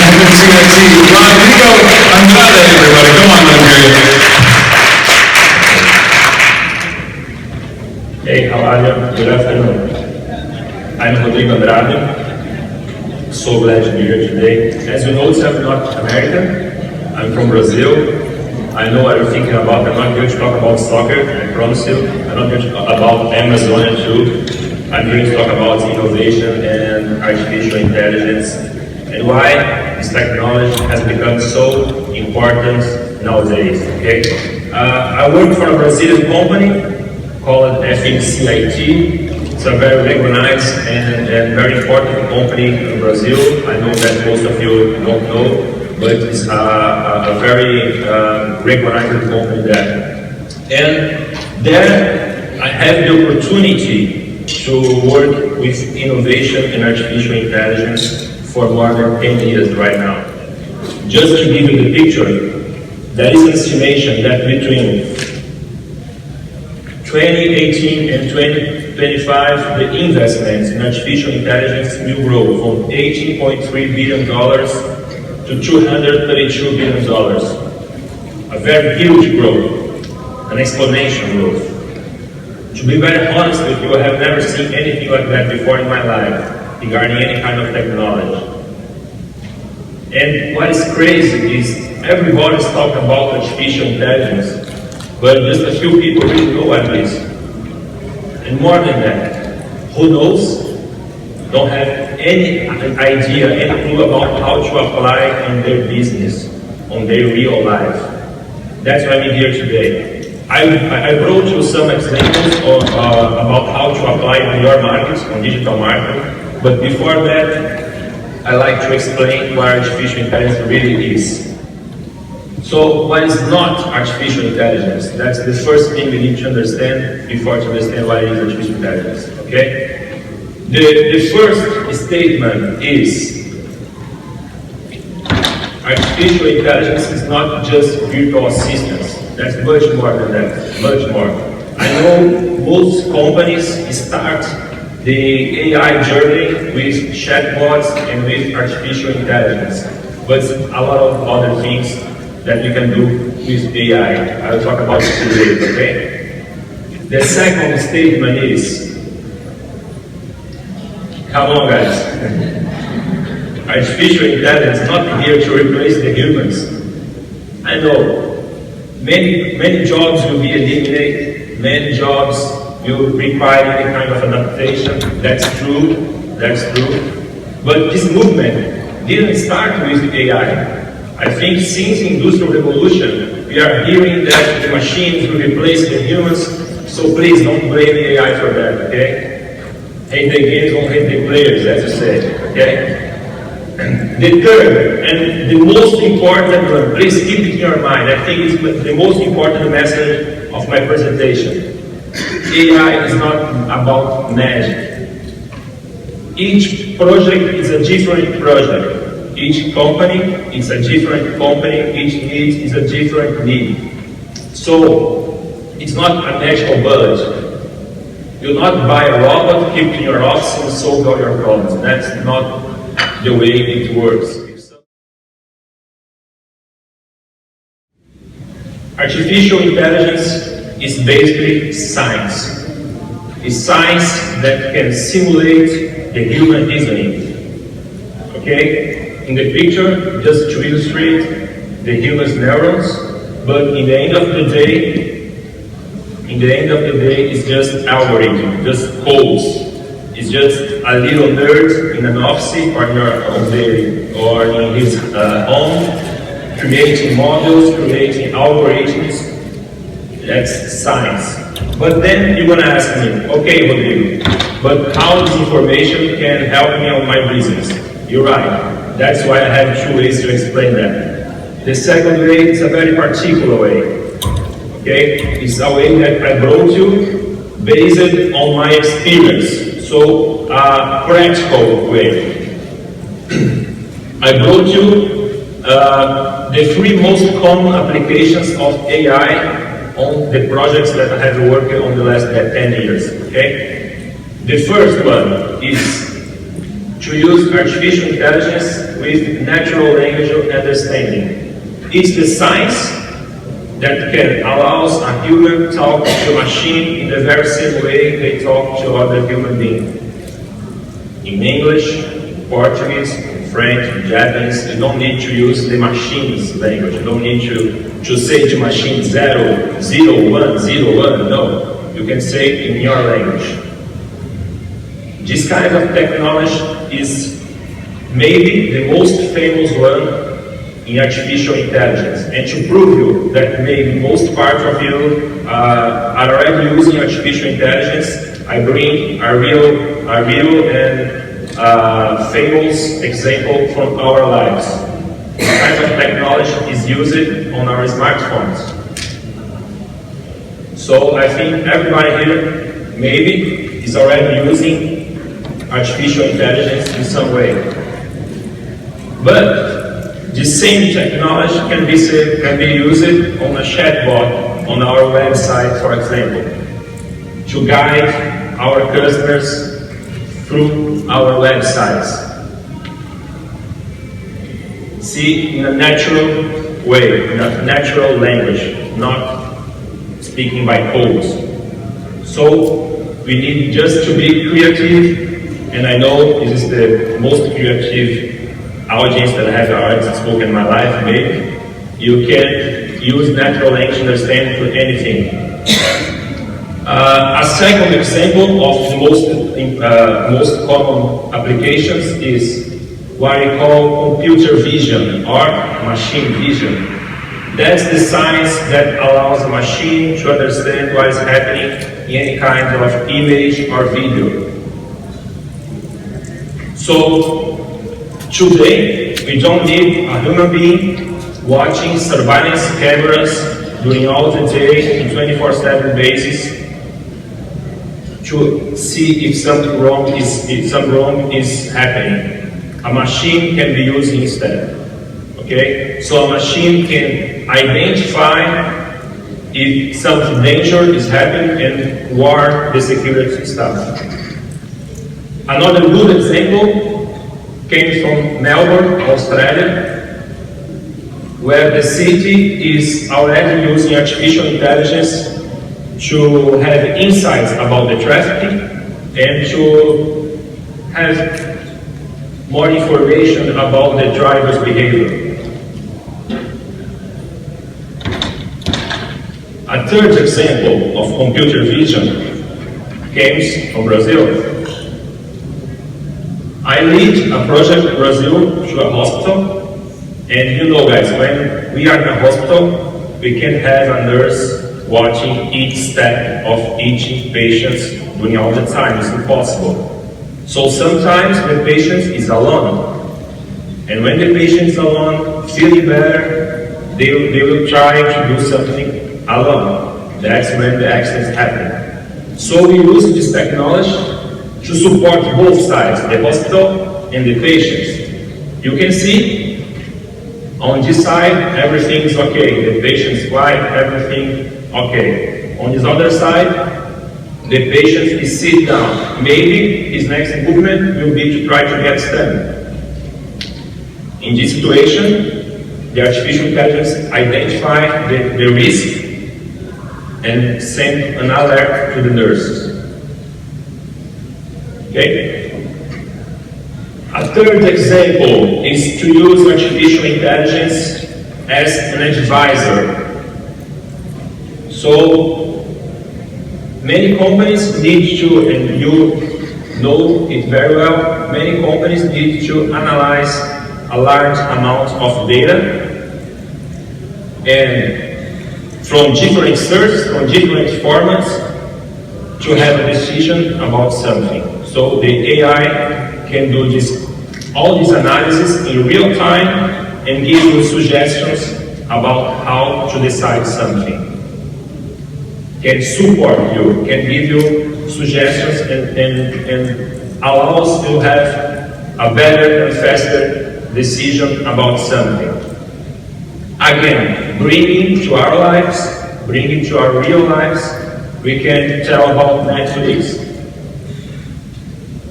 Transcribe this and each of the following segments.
Untitled CIT, Rodrigo Nascimento, everybody. Come on, Rodrigo. Hey, how are you? Good afternoon. I'm Rodrigo Nascimento. So glad to be here today. As you notice, I'm not American. I'm from Brazil. I know what you're thinking about. I'm not here to talk about soccer, I promise you. I'm not here to talk about Amazon too. I'm here to talk about innovation and artificial intelligence and why this technology has become so important nowadays. Okay, I work for a Brazilian company called FMCIT. It's a very recognized and very important company in Brazil. I know that most of you don't know, but it's a very recognized company there. And there I have the opportunity to work with innovation and artificial intelligence for more than 10 years right now. Just to give you the picture, there is an estimation that between 2018 and 2025, the investments in artificial intelligence will grow from $18.3 billion to $232 billion. A very huge growth, an exponential growth. To be very honest with you, I have never seen anything like that before in my life regarding any kind of technology. And what is crazy is everybody's talking about artificial intelligence, but just a few people really know what it is. And more than that, who knows, don't have any idea, any clue about how to apply in their business, on their real life. That's why I'm here today. I brought you some examples of, about how to apply in your markets, on digital marketing. But before that, I like to explain what artificial intelligence really is. So what is not artificial intelligence? That's the first thing we need to understand before to understand what is artificial intelligence, okay? The first statement is artificial intelligence is not just virtual assistants. That's much more than that, much more. I know most companies start the AI journey with chatbots and with artificial intelligence, but a lot of other things that we can do with AI. I'll talk about it today, okay? The second statement is, come on guys, artificial intelligence is not here to replace the humans. I know, many jobs will be eliminated, many jobs will require any kind of adaptation. That's true, that's true. But this movement didn't start with AI. I think since the Industrial Revolution, we are hearing that the machines will replace the humans, so please don't blame AI for that, okay? Hate the games, don't hate the players, as you say, okay? The third, and the most important one, please keep it in your mind, I think it's the most important message of my presentation. AI is not about magic. Each project is a different project. Each company is a different company, each need is a different need. So, it's not a magical bullet. You not buy a robot, keep it in your office and solve all your problems. That's not the way it works. Artificial intelligence is basically science. It's science that can simulate the human reasoning. Okay? In the picture, just to illustrate the human's neurons, but in the end of the day, it's just algorithm, just codes. It's just a little nerd in an office or in his home, creating models, creating algorithms. That's science. But then you're gonna ask me, okay, Rodrigo, but how this information can help me on my business? You're right. That's why I have two ways to explain that. The second way is a very particular way. Okay? It's a way that I brought you based on my experience. So, a practical way. I brought you the three most common applications of AI on the projects that I have worked on the last 10 years. Okay? The first one is to use artificial intelligence with natural language understanding. It's the science that can allow a human talk to a machine in the very same way they talk to other human beings. In English, Portuguese, French, Japanese, you don't need to use the machine's language. You don't need to say to machine 0, 0, 1, 0, 1. No, you can say it in your language. This kind of technology is maybe the most famous one in artificial intelligence. And to prove you that maybe most part of you are already using artificial intelligence, I bring a real and famous example from our lives. This kind of technology is used on our smartphones. So I think everybody here maybe is already using artificial intelligence in some way. But the same technology can be used on a chatbot on our website, for example, to guide our customers through our websites. See, in a natural way, in a natural language, not speaking by codes. So we need just to be creative, and I know this is the most creative audience that I have already spoken in my life. Maybe you can use natural language understanding for anything. A second example of the most common applications is what we call computer vision or machine vision. That's the science that allows a machine to understand what is happening in any kind of image or video. So today, we don't need a human being watching surveillance cameras during all the day in 24/7 basis to see if something wrong is happening. A machine can be used instead. Okay? So a machine can identify if something dangerous is happening and warn the security staff. Another good example came from Melbourne, Australia, where the city is already using artificial intelligence to have insights about the traffic and to have more information about the driver's behavior. A third example of computer vision comes from Brazil. I lead a project in Brazil to a hospital, and you know guys, when we are in a hospital, we can have a nurse watching each step of each patient during all the time. It's impossible. So sometimes the patient is alone, and when the patient is alone, feeling better, they will try to do something alone. That's when the accidents happen. So we use this technology to support both sides, the hospital and the patients. You can see on this side, everything is okay. The patient is quiet, everything okay. On this other side, the patient is sit down. Maybe his next movement will be to try to get stand. In this situation, the artificial intelligence identifies the risk and send an alert to the nurses. Okay? A third example is to use artificial intelligence as an advisor. So, many companies need to, and you know it very well, many companies need to analyze a large amount of data and from different sources, from different formats to have a decision about something. So the AI can do all this analysis in real time and give you suggestions about how to decide something. Can support you, can give you suggestions and allows you to have a better and faster decision about something. Again, bringing to our lives, bringing to our real lives, we can tell about Netflix.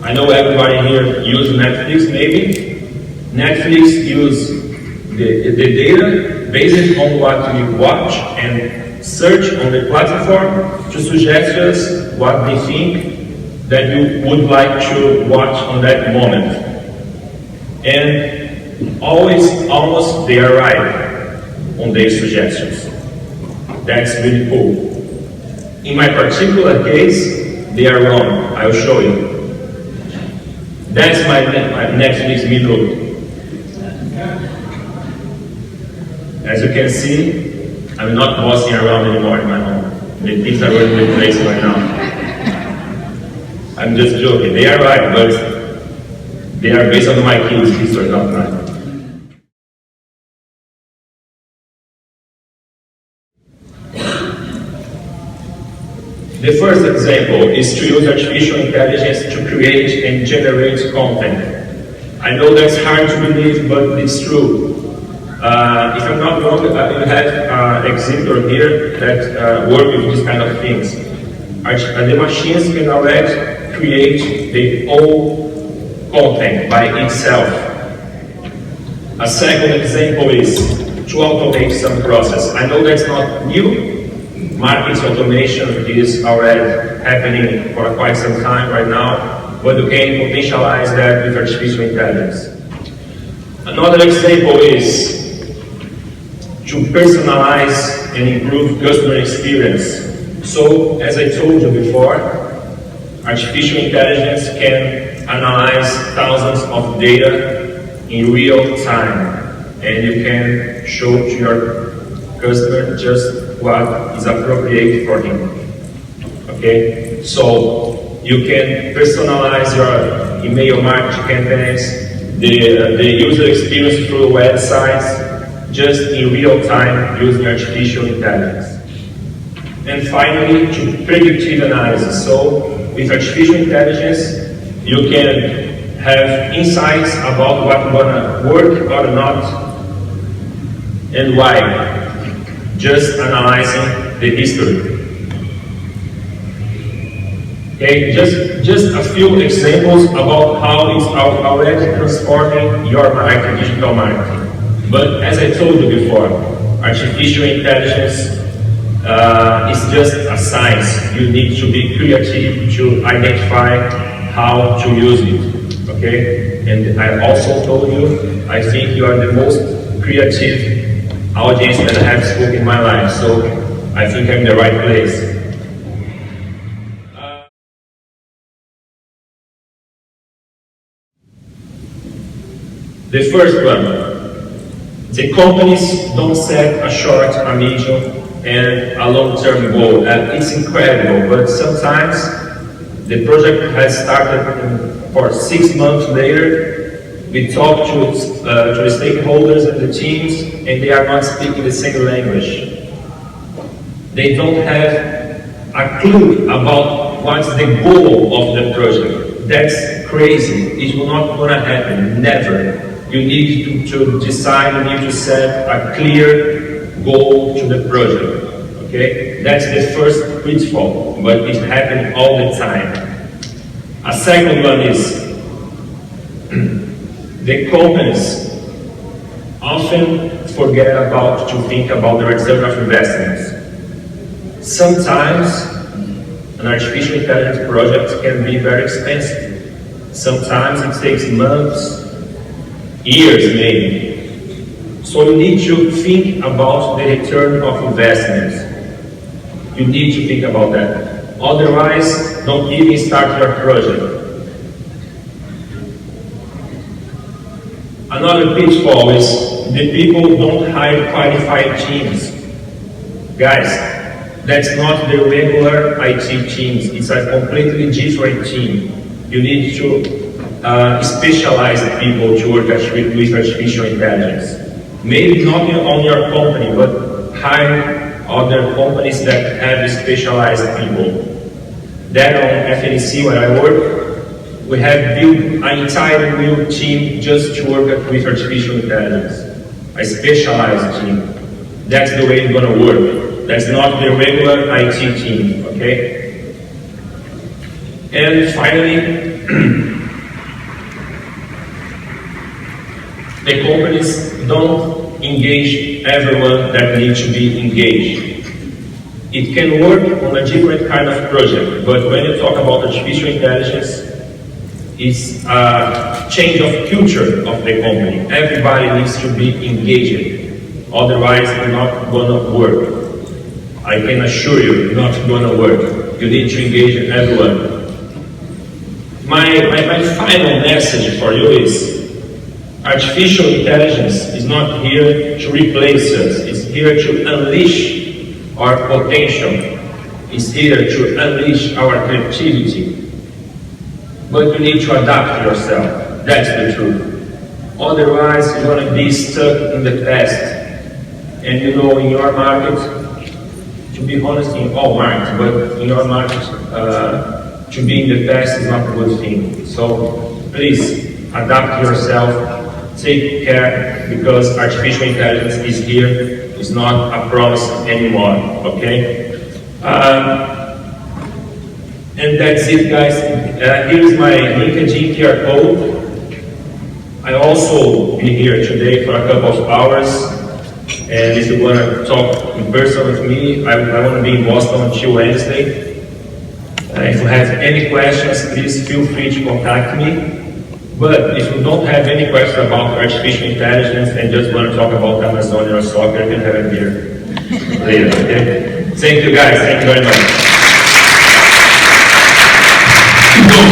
I know everybody here uses Netflix, maybe. Netflix uses the data based on what we watch and search on the platform to suggest us what they think that you would like to watch on that moment. And almost they are right on their suggestions. That's really cool. In my particular case, they are wrong. I will show you. That's my Netflix middle. As you can see, I'm not bossing around anymore in my home. The things are going to the place right now. I'm just joking. They are right, but they are based on my kids' history, not mine. The first example is to use artificial intelligence to create and generate content. I know that's hard to believe, but it's true. If I'm not wrong, you have an exhibitor here that work with these kind of things. The machines can already create their own content by itself. A second example is to automate some process. I know that's not new. Marketing automation is already happening for quite some time right now, but you can potentialize that with artificial intelligence. Another example is to personalize and improve customer experience. So, as I told you before, artificial intelligence can analyze thousands of data in real time, and you can show to your customer just what is appropriate for him. Okay? So, you can personalize your email marketing campaigns, the user experience through websites, just in real time using artificial intelligence. And finally, to predictive analysis. So, with artificial intelligence, you can have insights about what's gonna work or not, and why. Just analyzing the history. Okay, just a few examples about how it's already transforming your marketing, digital marketing. But as I told you before, artificial intelligence is just a science. You need to be creative to identify how to use it. Okay? And I also told you, I think you are the most creative audience that I have spoken in my life. So I think I'm in the right place. The first one. The companies don't set a short, a medium, and a long-term goal. It's incredible, but sometimes the project has started for 6 months later. We talk to the stakeholders and the teams, and they are not speaking the same language. They don't have a clue about what's the goal of the project. That's crazy. It will not gonna happen, never. You need to decide, you need to set a clear goal to the project, okay? That's the first pitfall, but it happens all the time. A second one is, the companies often forget to think about the return of investments. Sometimes, an artificial intelligence project can be very expensive. Sometimes it takes months, years maybe. So you need to think about the return of investments. You need to think about that. Otherwise, don't even start your project. Another pitfall is the people don't hire qualified teams. Guys, that's not the regular IT teams. It's a completely different team. You need to specialized people to work with artificial intelligence. Maybe not on your company, but hire other companies that have specialized people. Then on FNC, where I work, we have built an entire new team just to work with artificial intelligence. A specialized team. That's the way it's going to work. That's not the regular IT team, okay? And finally, the companies don't engage everyone that needs to be engaged. It can work on a different kind of project, but when you talk about artificial intelligence, it's a change of culture of the company. Everybody needs to be engaged, otherwise it's not gonna work. I can assure you, it's not gonna work. You need to engage everyone. My final message for you is, artificial intelligence is not here to replace us, it's here to unleash our potential, it's here to unleash our creativity. But you need to adapt yourself, that's the truth. Otherwise you're going to be stuck in the past. And you know, in your market, to be honest, in all markets, but in your market, to be in the past is not a good thing. So please adapt yourself, take care, because artificial intelligence is here, it's not a promise anymore, okay? And that's it, guys. Here's my LinkedIn QR code. I also be here today for a couple of hours, and if you want to talk in person with me, I want to be in Boston until Wednesday. If you have any questions, please feel free to contact me. But if you don't have any questions about artificial intelligence and just want to talk about Amazon or soccer, you can have a beer later, okay? Thank you, guys. Thank you very much.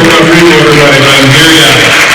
Rodrigo, everybody, I'm here.